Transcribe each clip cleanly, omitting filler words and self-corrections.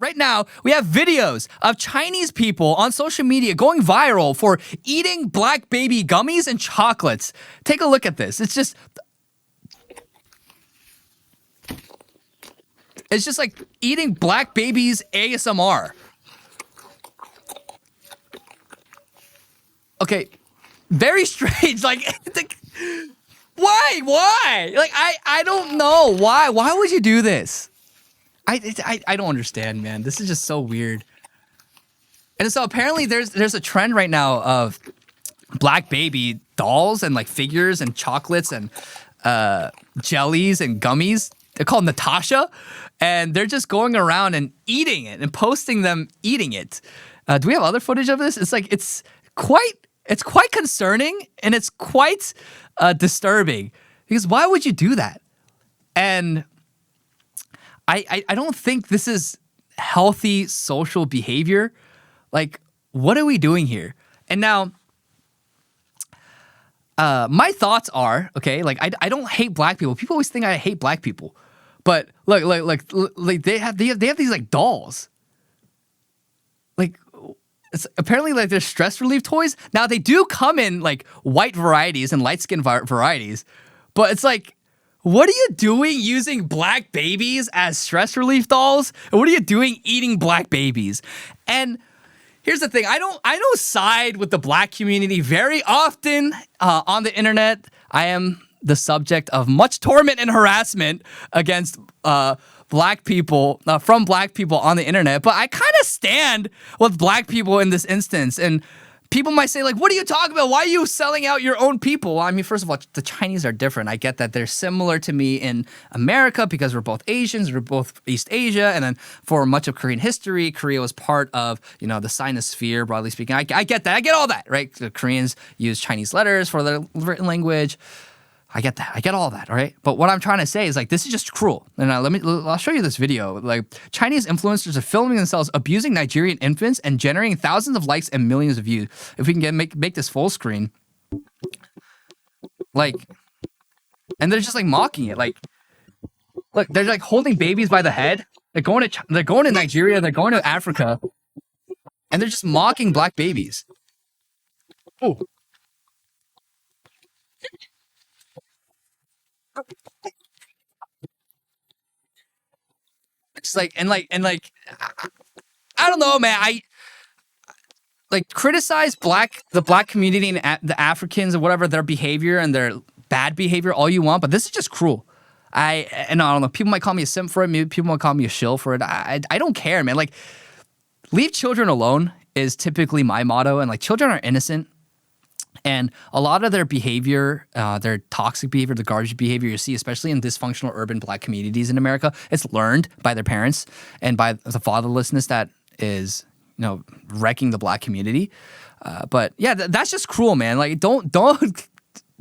right now, we have videos of Chinese people on social media going viral for eating black baby gummies and chocolates. Take a look at this. It's just like eating black babies ASMR. Okay, very strange. Like, why? Like, I don't know why. Why would you do this? I don't understand, man. This is just so weird. And so apparently there's a trend right now of black baby dolls and like figures and chocolates and jellies and gummies. They're called Natasha, and they're just going around and eating it and posting them eating it. Do we have other footage of this? It's like it's quite concerning and it's quite disturbing, because why would you do that? And I don't think this is healthy social behavior. Like, what are we doing here? And now, my thoughts are, okay, like I don't hate black people. People always think I hate black people, but like they have these like dolls. Like, it's apparently like they're stress relief toys. Now they do come in like white varieties and light skin varieties, but it's like, what are you doing using black babies as stress relief dolls? And what are you doing eating black babies? And here's the thing. I don't side with the black community very often on the internet. I am the subject of much torment and harassment against black people from black people on the internet. But I kind of stand with black people in this instance. And people might say, like, what are you talking about? Why are you selling out your own people? Well, I mean, first of all, the Chinese are different. I get that they're similar to me in America because we're both Asians, we're both East Asia. And then for much of Korean history, Korea was part of, the Sinosphere, broadly speaking. I get that. I get all that, right? The Koreans use Chinese letters for their written language. I get that. I get all that, all right? But what I'm trying to say is, like, this is just cruel. And I'll show you this video. Like, Chinese influencers are filming themselves abusing Nigerian infants and generating thousands of likes and millions of views. If we can make this full screen. Like, and they're just like mocking it. Like, look, they're like holding babies by the head. They're going to Nigeria, they're going to Africa, and they're just mocking black babies. Oh. It's like, and I don't know, man. I like criticize the black community and the Africans or whatever, their behavior and their bad behavior all you want, but this is just cruel. And I don't know. People might call me a simp for it. Maybe people might call me a shill for it. I don't care, man. Like, leave children alone is typically my motto. And like, children are innocent. And a lot of their behavior, their toxic behavior, the garbage behavior you see, especially in dysfunctional urban black communities in America, it's learned by their parents and by the fatherlessness that is, wrecking the black community. But yeah, that's just cruel, man. Like, don't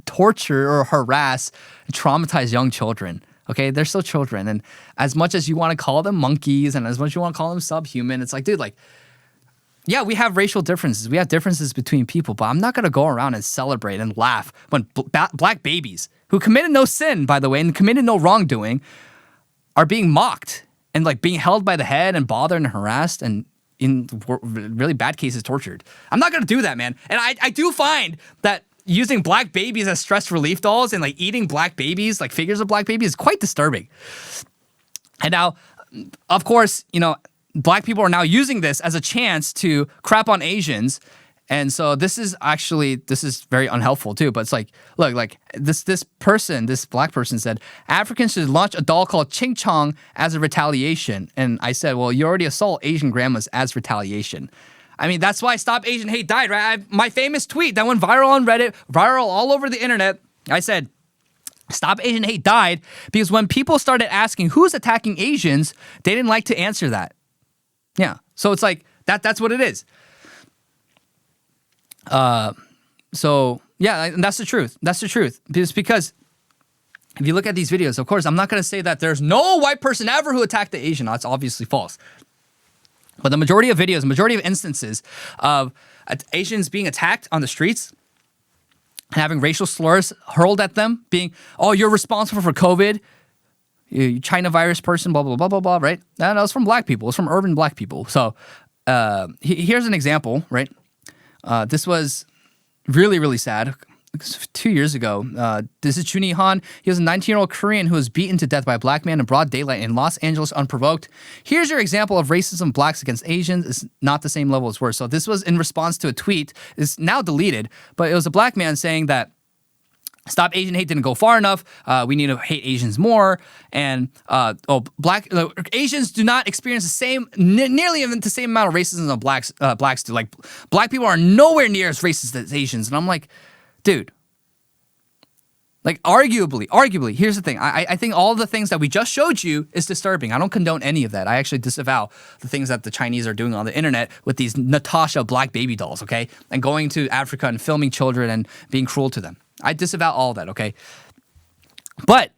torture or harass and traumatize young children. Okay, they're still children. And as much as you want to call them monkeys and as much as you want to call them subhuman, it's like, dude, like, yeah, we have racial differences. We have differences between people, but I'm not going to go around and celebrate and laugh when black babies who committed no sin, by the way, and committed no wrongdoing are being mocked and like being held by the head and bothered and harassed and in really bad cases tortured. I'm not going to do that, man. And I do find that using black babies as stress relief dolls and like eating black babies, like figures of black babies, is quite disturbing. And now, of course, black people are now using this as a chance to crap on Asians. And so this is very unhelpful too. But it's like, look, like this black person said, Africans should launch a doll called Ching Chong as a retaliation. And I said, well, you already assault Asian grandmas as retaliation. I mean, that's why Stop Asian Hate died, right? My famous tweet that went viral on Reddit, viral all over the internet. I said, Stop Asian Hate died because when people started asking who's attacking Asians, they didn't like to answer that. Yeah. So it's like that's what it is. So yeah, and that's the truth. That's the truth. It's because if you look at these videos, of course, I'm not going to say that there's no white person ever who attacked the Asian. That's obviously false. But the majority of videos, majority of instances of Asians being attacked on the streets and having racial slurs hurled at them, being, oh, you're responsible for COVID. China virus person, blah, blah, blah, blah, blah, right? No, it's from black people. It's from urban black people. So here's an example, right? This was really, really sad. 2 years ago, this is Chuni Han. He was a 19-year-old Korean who was beaten to death by a black man in broad daylight in Los Angeles unprovoked. Here's your example of racism blacks against Asians. It's not the same level as worse. So this was in response to a tweet. It's now deleted, but it was a black man saying that Stop Asian Hate didn't go far enough. We need to hate Asians more. And Asians do not experience the same, nearly even the same amount of racism that blacks do. Like, black people are nowhere near as racist as Asians. And I'm like, dude, like, arguably, here's the thing. I think all the things that we just showed you is disturbing. I don't condone any of that. I actually disavow the things that the Chinese are doing on the internet with these Natasha black baby dolls, okay? And going to Africa and filming children and being cruel to them. I disavow all that, okay? But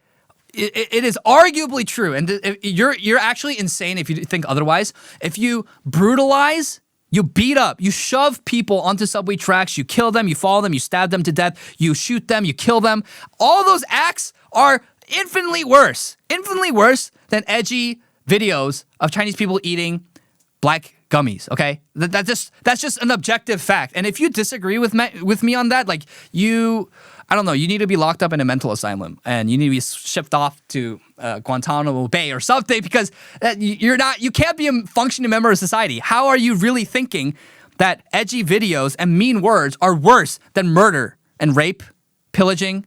it is arguably true, and you're actually insane if you think otherwise. If you brutalize, you beat up, you shove people onto subway tracks, you kill them, you follow them, you stab them to death, you shoot them, you kill them. All those acts are infinitely worse than edgy videos of Chinese people eating black gummies, okay? That's just an objective fact. And if you disagree with me on that, like, I don't know, you need to be locked up in a mental asylum and you need to be shipped off to Guantanamo Bay or something, because you can't be a functioning member of society. How are you really thinking that edgy videos and mean words are worse than murder and rape, pillaging,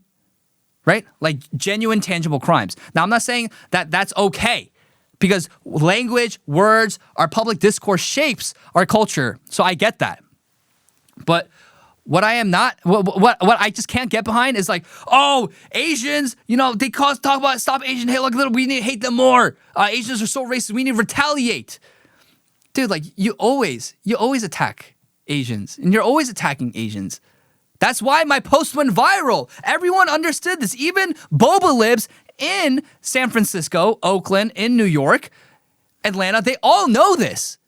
right? Like, genuine, tangible crimes. Now, I'm not saying that that's okay, because language, words, our public discourse shapes our culture. So I get that. But what I am not, what I just can't get behind is like, oh, Asians, they talk about Stop Asian Hate, like, we need to hate them more. Asians are so racist, we need to retaliate. Dude, like, you always attack Asians, and you're always attacking Asians. That's why my post went viral. Everyone understood this. Even boba libs in San Francisco, Oakland, in New York, Atlanta, they all know this.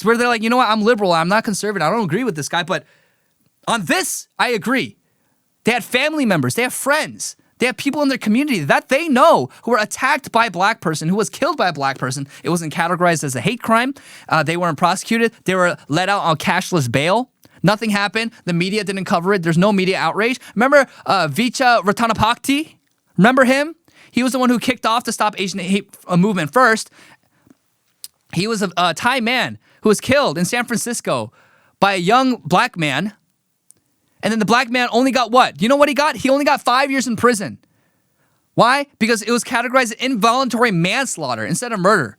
Where they're like, you know what, I'm liberal, I'm not conservative, I don't agree with this guy, but on this, I agree. They had family members, they have friends, they have people in their community that they know who were attacked by a black person, who was killed by a black person. It wasn't categorized as a hate crime. They weren't prosecuted. They were let out on cashless bail. Nothing happened. The media didn't cover it. There's no media outrage. Remember Vicha Ratanapakdee? Remember him? He was the one who kicked off the Stop Asian Hate movement first. He was a Thai man who was killed in San Francisco by a young black man. And then the black man only got what? You know what he got? He only got 5 years in prison. Why? Because it was categorized as involuntary manslaughter instead of murder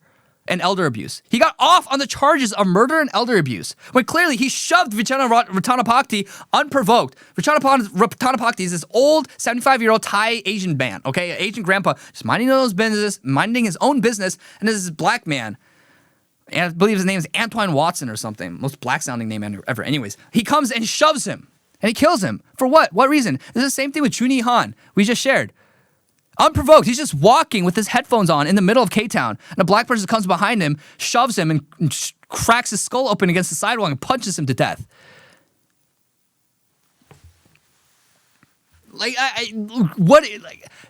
and elder abuse. He got off on the charges of murder and elder abuse, when clearly he shoved Vichana Ratanapakdee unprovoked. Vichana Ratanapakdee is this old 75-year-old Thai Asian man, okay? An Asian grandpa, just minding his own business, and this is black man. And I believe his name is Antoine Watson or something. Most black-sounding name ever. Anyways, he comes and shoves him. And he kills him. For what? What reason? This is the same thing with Chuni Han, we just shared. Unprovoked. He's just walking with his headphones on in the middle of K-Town. And a black person comes behind him, shoves him, and cracks his skull open against the sidewalk and punches him to death.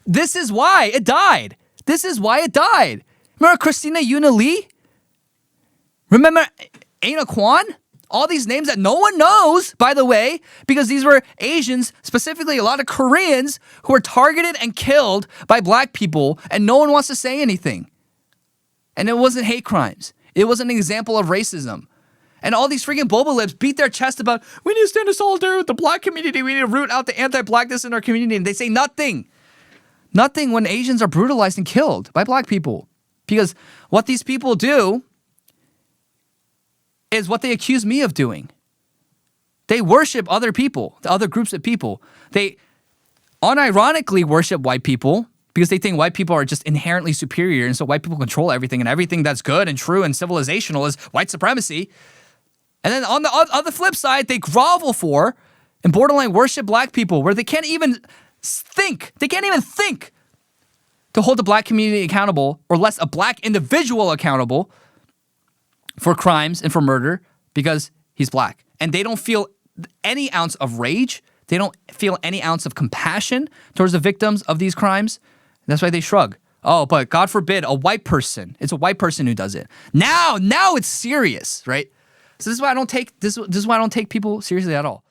This is why it died. Remember Christina Yuna Lee? Remember Aina Kwan? All these names that no one knows, by the way, because these were Asians, specifically a lot of Koreans, who were targeted and killed by black people, and no one wants to say anything. And it wasn't hate crimes. It was an example of racism. And all these freaking boba libs beat their chest about, we need to stand in solidarity with the black community, we need to root out the anti-blackness in our community, and they say nothing. Nothing when Asians are brutalized and killed by black people. Because what these people do is what they accuse me of doing. They worship other people, the other groups of people. They unironically worship white people because they think white people are just inherently superior, and so white people control everything, and everything that's good and true and civilizational is white supremacy. And then on the other flip side, they grovel for and borderline worship black people, where they can't even think to hold the black community accountable, or less a black individual accountable for crimes and for murder because he's black. And they don't feel any ounce of rage. They don't feel any ounce of compassion towards the victims of these crimes. That's why they shrug. Oh, but God forbid a white person. It's a white person who does it. Now it's serious, right? So this is why I don't take people seriously at all.